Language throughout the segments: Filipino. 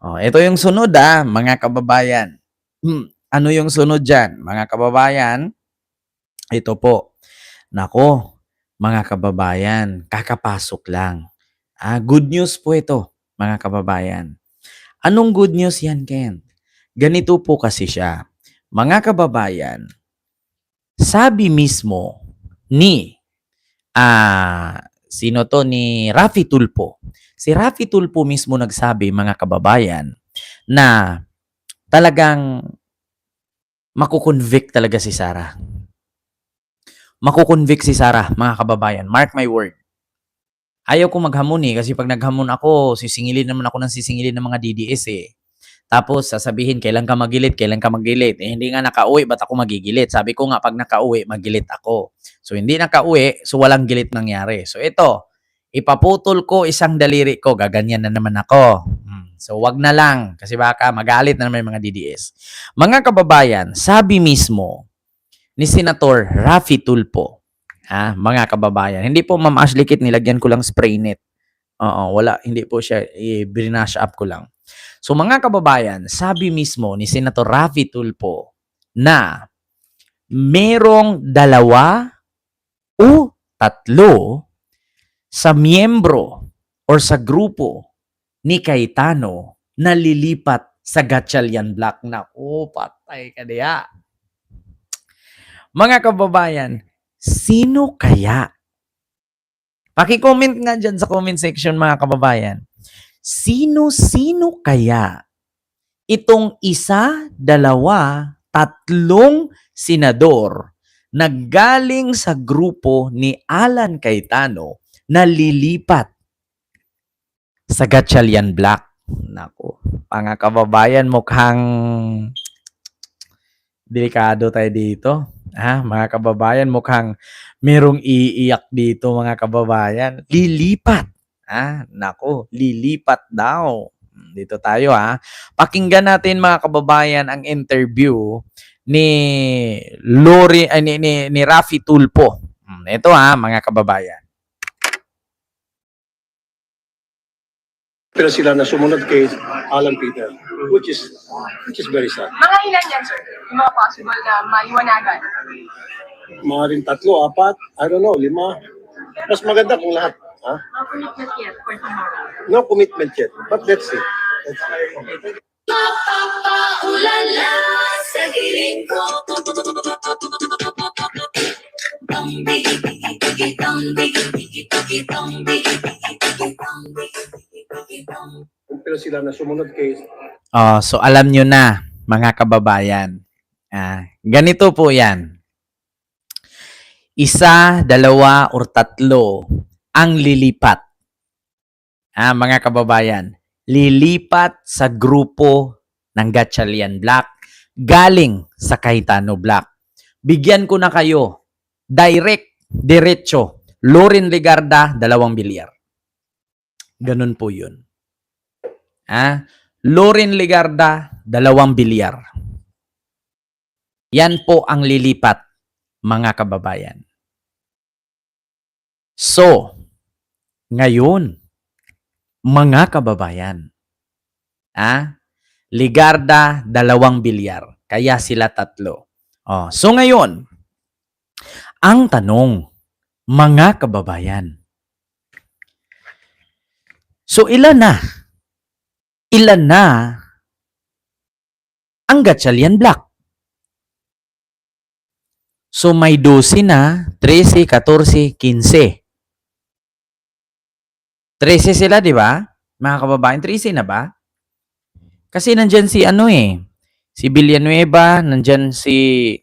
Ito yung sunod mga kababayan. Ano yung sunod dyan, mga kababayan? Ito po. Nako, mga kababayan, kakapasok lang. Good news po ito, mga kababayan. Anong good news yan, Ken? Ganito po kasi siya. Mga kababayan, sabi mismo ni sino to, ni Raffy Tulfo. Si Raffy Tulfo mismo nagsabi, mga kababayan, na talagang makukonvict talaga si Sara. Makukonvict si Sara, mga kababayan. Mark my word. Ayaw ko maghamon kasi pag naghamon ako, sisingilin naman ako ng sisingilin ng mga DDS Tapos sasabihin, kailan ka magilit, kailan ka magilit. Hindi nga nakauwi, ba't ako magigilit? Sabi ko nga, pag nakauwi, magilit ako. So hindi nakauwi, so walang gilit nangyari. So ito, ipaputol ko isang daliri ko, gaganyan na naman ako. So wag na lang, kasi baka magalit na naman yung mga DDS. Mga kababayan, sabi mismo ni Senator Raffy Tulfo, mga kababayan, hindi po Ma'am Ashley Kit, nilagyan ko lang spray net. Wala, hindi po siya, i-brush up ko lang. So mga kababayan, sabi mismo ni Senator Raffy Tulfo na merong 2 o 3 sa miyembro or sa grupo ni Cayetano na lilipat sa Gatchalian Block na. Patay ka diya. Mga kababayan, sino kaya? Paki-comment nga dyan sa comment section, mga kababayan. Sino-sino kaya itong 1, 2, 3 senador na galing sa grupo ni Alan Cayetano na lilipat sa Gatchalian Block? Nako, mga kababayan, mukhang delikado tayo dito. Mga kababayan, mukhang merong iiyak dito, mga kababayan. Lilipat. Nako, lilipat daw. Dito tayo Pakinggan natin, mga kababayan, ang interview ni ni Raffy Tulfo. Ito mga kababayan. Pero sila na sumunod kay Alan Peter, which is very sad. Mga ilan yan, sir? Yung mga possible na maiwanagan? Mga rin 3, 4, I don't know, 5. Mas maganda kung lahat. No commitment yet for tomorrow. No commitment yet, but let's see. Okay. Mapapaulala sa hiling ko. Pero sila na sumunod kay So alam nyo na, mga kababayan. Ganito po yan. 1, 2, or 3 ang lilipat. Mga kababayan, lilipat sa grupo ng Gatchalian Block galing sa Cayetano Block. Bigyan ko na kayo, diretso, Loren Legarda, 2 bilyar. Ganun po yun. Loren Legarda, 2 bilyar. Yan po ang lilipat, mga kababayan. So, ngayon, mga kababayan, Legarda, 2 bilyar. Kaya sila 3. So ngayon, ang tanong, mga kababayan, so ilan na ang Gatchalian Block? So may 12 na, 13, 14, 15. 13 sila, di ba? Mga kababayan, 13 na ba? Kasi nandyan si si Villanueva, nandyan si...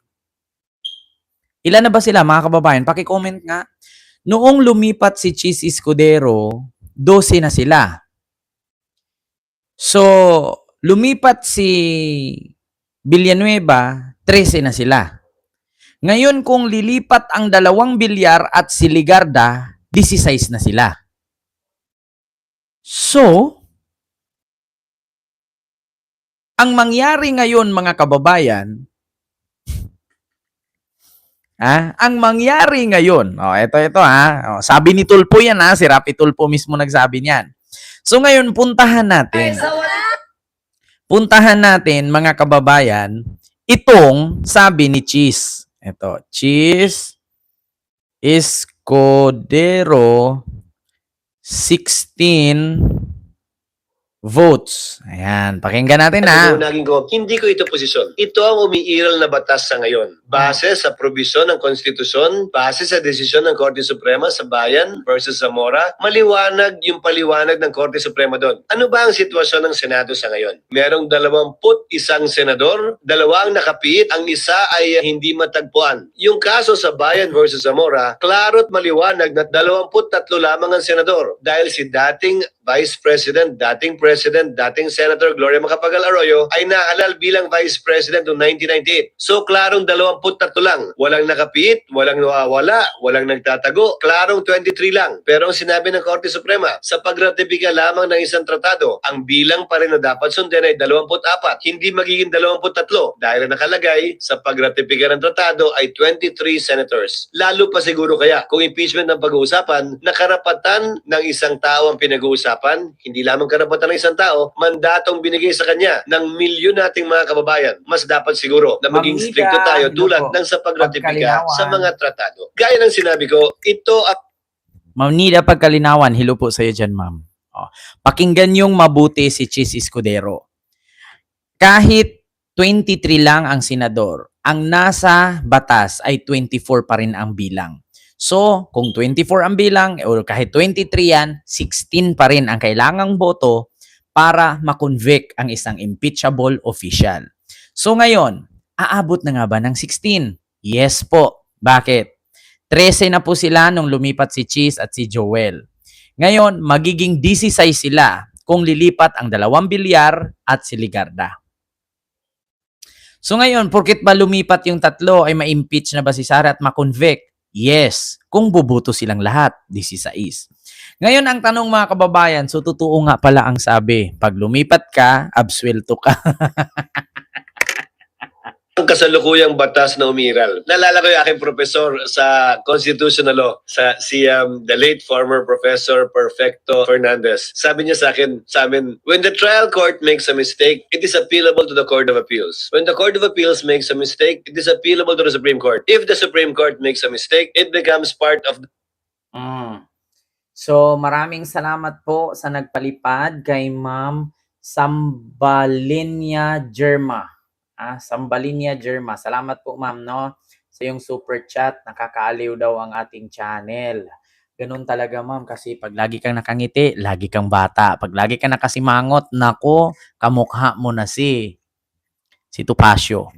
Ilan na ba sila, mga kababayan? Paki-comment nga. Noong lumipat si Chis Escudero, 12 na sila. So, lumipat si Villanueva, 13 na sila. Ngayon, kung lilipat ang 2 bilyar at si Legarda, 16 na sila. So, ang mangyari ngayon, mga kababayan, ang mangyari ngayon, ito sabi ni Tulfo yan si Raffy Tulfo mismo nagsabi niyan. So ngayon, puntahan natin. puntahan natin mga kababayan, itong sabi ni Cheese. Ito, Cheese Escudero 16 votes. Ayan, pakinggan natin Ano na. naging ko, hindi ko ito posisyon. Ito ang umiiral na batas sa ngayon. Base sa probisyon ng konstitusyon, base sa desisyon ng Korte Suprema sa Bayan versus Zamora, maliwanag yung paliwanag ng Korte Suprema doon. Ano ba ang sitwasyon ng Senado sa ngayon? Merong 21 senador, 2 ang nakapiit, ang isa ay hindi matagpuan. Yung kaso sa Bayan versus Zamora, klaro at maliwanag na 23 lamang ang senador dahil si dating Vice President, dating Senator Gloria Macapagal Arroyo ay nahalal bilang Vice President noong 1998. So, klarong 23 lang. Walang nakapit, walang nawawala, walang nagtatago. Klarong 23 lang. Pero ang sinabi ng Korte Suprema, sa pagratipika lamang ng isang tratado, ang bilang pa rin na dapat sundin ay 24. Hindi magiging 23 dahil nakalagay sa pagratipika ng tratado ay 23 senators. Lalo pa siguro kaya kung impeachment ang pag-uusapan, na karapatan ng isang tao ang pinag-uusapan, hindi lamang karapatan ng isang tao, mandatong binigay sa kanya ng milyon nating mga kababayan. Mas dapat siguro na maging Mamida, stricto tayo ano tulad po, ng sa pagratipika pagkalinawan. sa mga tratado. Gaya ng sinabi ko, ito ang Ma'am Nida, pagkalinawan, hello po sa'yo dyan, ma'am. O, pakinggan yung mabuti si Cheese Escudero. Kahit 23 lang ang senador, ang nasa batas ay 24 pa rin ang bilang. So, kung 24 ang bilang, o kahit 23 yan, 16 pa rin ang kailangang boto para makonvict ang isang impeachable official. So ngayon, aabot na nga ba ng 16? Yes po. Bakit? 13 na po sila nung lumipat si Cheese at si Joel. Ngayon, magiging 16 sila kung lilipat ang 2 Bilyar at si Ligarda. So ngayon, porket ba lumipat yung 3 ay ma-impeach na ba si Sara at ma-convict? Yes, kung bubuto silang lahat, 16. Ngayon, ang tanong mga kababayan, so totoo nga pala ang sabi, pag lumipat ka, absuelto ka. kasalukuyang batas na umiral. Naalala ko yung aking professor sa constitutional law, the late former Professor Perfecto Fernandez. Sabi niya sa amin, when the trial court makes a mistake, it is appealable to the Court of Appeals. When the Court of Appeals makes a mistake, it is appealable to the Supreme Court. If the Supreme Court makes a mistake, it becomes part of the So, maraming salamat po sa nagpalipad kay Ma'am Sambalinia Germa. Sambalinia Germa. Salamat po, ma'am, no? Sa yung super chat, nakakaaliw daw ang ating channel. Ganun talaga, ma'am, kasi pag lagi kang nakangiti, lagi kang bata. Pag lagi kang nakasimangot, nako, kamukha mo na si Topacio.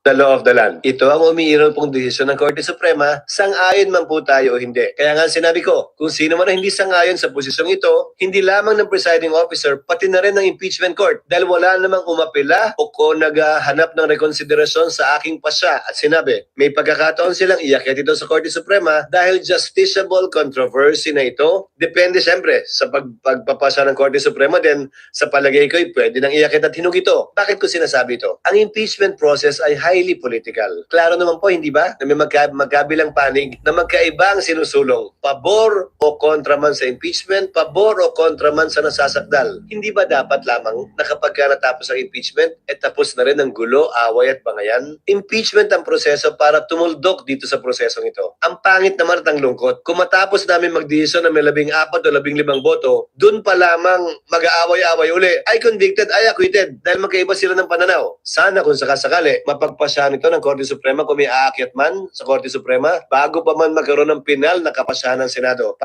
the law of the land. Ito ang umiiral pong desisyon ng Korte Suprema, sang-ayon man po tayo o hindi. Kaya nga sinabi ko, kung sino man ang hindi sang-ayon sa posisyong ito, hindi lamang ng presiding officer, pati na rin ng impeachment court. Dahil wala namang umapela o naghahanap ng rekonsiderasyon sa aking pasya. At sinabi, may pagkakataon silang iakyat ito sa Korte Suprema dahil justiciable controversy na ito. Depende siyempre sa pagpapasa ng Korte Suprema din, sa palagay ko, pwede nang iakyat at hinug ito. Bakit ko sinasabi ito? Ang impeachment process ay highly political. Klaro naman po, hindi ba? Na may magkabilang panig na magkaiba ang sinusulong. Pabor o kontra man sa impeachment, pabor o kontra man sa nasasakdal. Hindi ba dapat lamang na kapag natapos ang impeachment, tapos na rin ang gulo, away at bangayan? Impeachment ang proseso para tumuldok dito sa prosesong ito. Ang pangit naman at ang lungkot, kung matapos namin magdesisyon na may 14 o 15 boto, dun pa lamang mag-aaway-away uli. Ay convicted, ay acquitted. Dahil magkaiba sila ng pananaw. Sana kung sakasakali, mapagpasyahan ito ng Korte Suprema kung may aakyat man sa Korte Suprema bago pa man magkaroon ng pinal na kapasyahan ng Senado.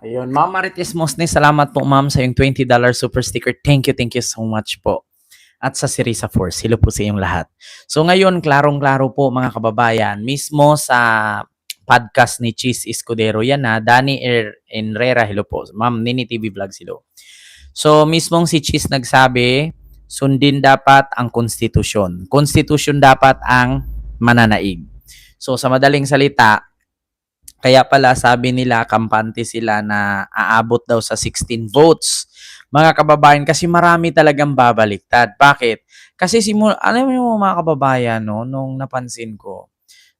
Ayun, Ma'am Marites Mosne, salamat po ma'am sa yung $20 super sticker. Thank you so much po. At sa Sirisa Force, hello po sa inyong lahat. So ngayon, klarong-klaro po mga kababayan, mismo sa podcast ni Cheese Escudero yan na Danny Enrera, hello po. Ma'am Nini TV Vlogs, hello. So mismong si Cheese nagsabi, sundin dapat ang konstitusyon. Konstitusyon dapat ang mananaig. So sa madaling salita, kaya pala sabi nila, kampante sila na aabot daw sa 16 votes. Mga kababayan, kasi marami talagang babaliktad. Bakit? Kasi alam mo mga kababayan, no, nung napansin ko,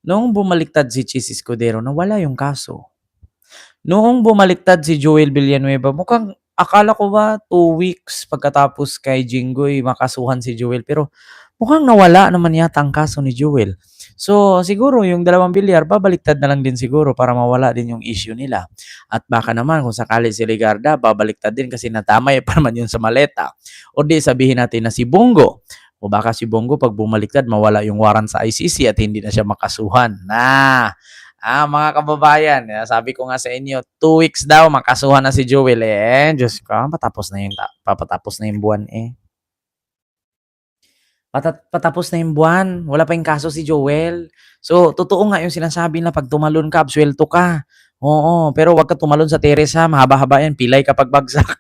nung bumaliktad si Cheese Escudero, nawala yung kaso. Noong bumaliktad si Joel Villanueva, mukhang akala ko ba 2 weeks pagkatapos kay Jinggoy makasuhan si Jewel, pero mukhang nawala naman yata ang kaso ni Jewel. So, siguro yung 2 bilyar babaliktad na lang din siguro para mawala din yung issue nila. At baka naman kung sakali si Legarda babaliktad din kasi natamay pa naman yun sa maleta. O di sabihin natin na si Bongo. O baka si Bongo pag bumaliktad mawala yung warrant sa ICC at hindi na siya makasuhan. Mga kababayan, sabi ko nga sa inyo, 2 weeks daw makasuhan na si Jewel eh. Diyos ko, papatapos na yung buwan eh. Patapos na yung buwan, wala pa yung kaso si Joel. So, totoo nga yung sinasabi na pag tumalon ka, absuelto ka. Oo, pero wag ka tumalon sa teres ha, mahaba-haba yan, pilay kapag bagsak.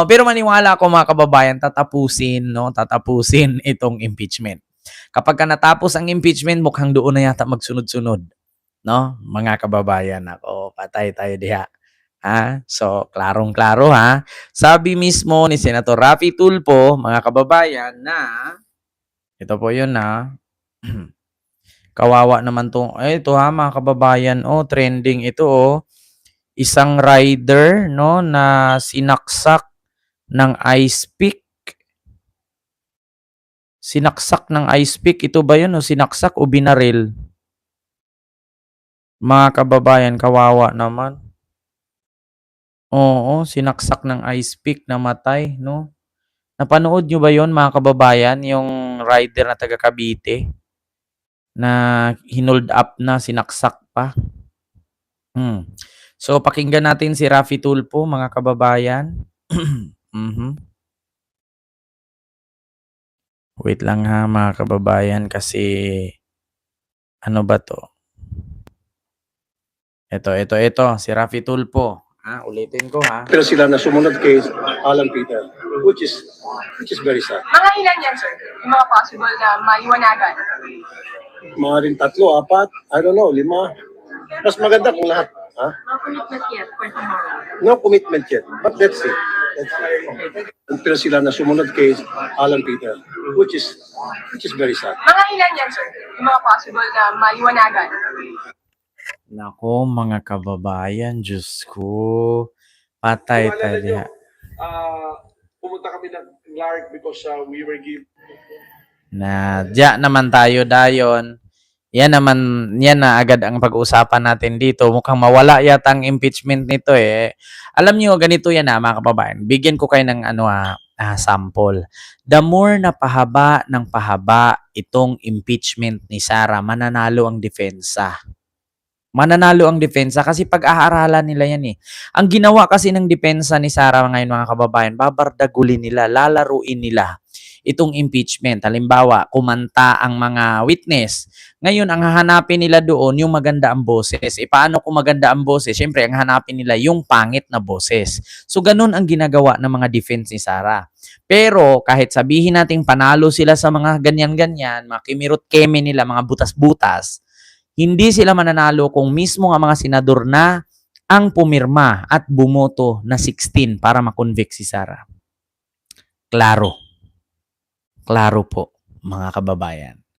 Pero maniwala ako mga kababayan, tatapusin itong impeachment. Kapag ka natapos ang impeachment, mukhang doon na yata magsunod-sunod. No? Mga kababayan, ako, patay tayo diha. So, klarong-klaro ha. Sabi mismo ni Senator Raffy Tulfo, mga kababayan, na ito po yun na kawawa naman to. Ito ha, mga kababayan, trending ito isang rider no na sinaksak ng ice pick. Sinaksak ng ice pick. Ito ba yun o sinaksak o binaril? Mga kababayan, kawawa naman. Oo, sinaksak ng ice pick, namatay, no? Napanood nyo ba yon mga kababayan? Yung rider na taga Cavite na hinold up na, sinaksak pa. So, pakinggan natin si Raffy Tulfo, mga kababayan. Wait lang ha, mga kababayan, kasi ano ba to? Ito, si Raffy Tulfo. Ulitin ko ha. Pero sila na sumunod kay Alan Peter, which is very sad. Mga ilan yan, sir? Yung mga possible na maiwanagan. Mga rin 3, 4, I don't know, 5. Mas maganda kung lahat. Ha? No commitment yet for tomorrow. No commitment yet, but let's see. Pero sila na sumunod kay Alan Peter, which is very sad. Mga ilan yan, sir? Yung mga possible na maiwanagan. Nako, mga kababayan, Diyos ko. Patay tayo. Pumunta kami ng Lark because we were given. Diyan naman tayo dayon. Yan na agad ang pag-uusapan natin dito. Mukhang mawala yata ang impeachment nito eh. Alam niyo ganito yan mga kababayan. Bigyan ko kayo ng sample. The more na pahaba ng pahaba itong impeachment ni Sara, mananalo ang depensa. Mananalo ang depensa kasi pag-aaralan nila yan eh. Ang ginawa kasi ng depensa ni Sara ngayon mga kababayan, babardagulin nila, lalaruin nila itong impeachment. Halimbawa, kumanta ang mga witness. Ngayon, ang hahanapin nila doon, yung maganda ang boses. Paano kung maganda ang boses? Siyempre, ang hanapin nila yung pangit na boses. So, ganun ang ginagawa ng mga defense ni Sara. Pero, kahit sabihin natin panalo sila sa mga ganyan-ganyan, mga kimirot-keme nila, mga butas-butas, hindi sila mananalo kung mismo ang mga senador na ang pumirma at bumoto na 16 para makonvict si Sara. Klaro. Klaro po, mga kababayan.